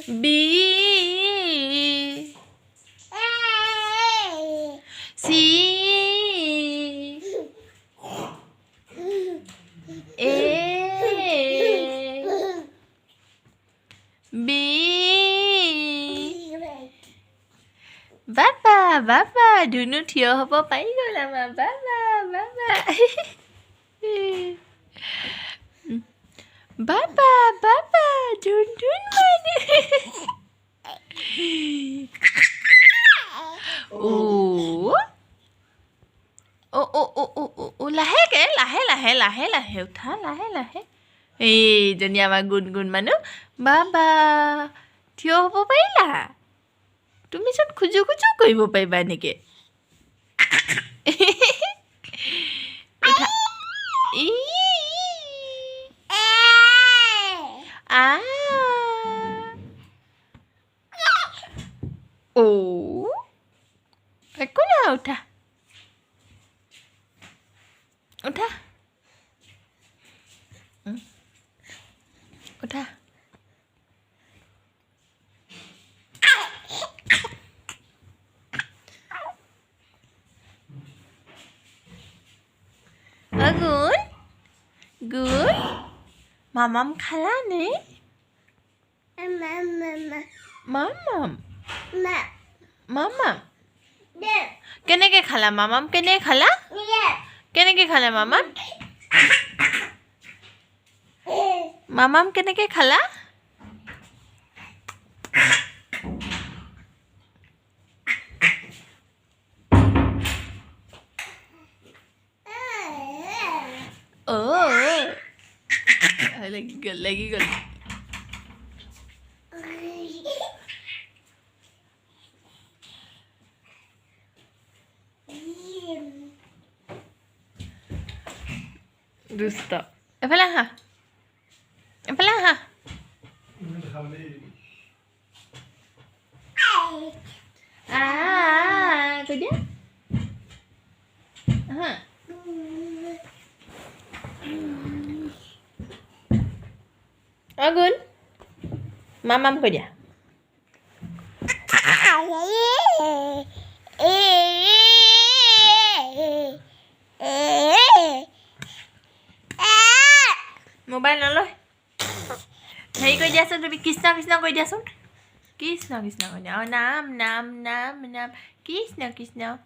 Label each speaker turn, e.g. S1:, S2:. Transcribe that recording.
S1: B C A B Baba Baba ধুনু থিয় হ'ব পাৰি গ'ল আমাৰ Baba Baba Baba Baba ধুন ধুন মানে ও ও ও ও ও ও লাহেকে লাহে লাহে লাহে লাহে উঠা লাহে লাহে এইজনী আমাৰ গুণগুণ মানুহ বাবা থিয় হ'ব পাৰিলা তুমি চোন খোজো খোজো কৰিব পাৰিবা এনেকৈ উঠা ও একো না উঠা উঠা উঠা Agun Good Mamam khala ne Mamam Mamam Keneke khala Mamam kene khala Keneke khala Mamam Mamam keneke khala Oh lagi gol Dusta Efala ha Kau dia Agun Mamam kau dia Mobile nalo Hei kau dia sun Krishna Krishna kau dia sun Krishna Krishna kau dia Nam Nam Nam Nam Krishna Krishna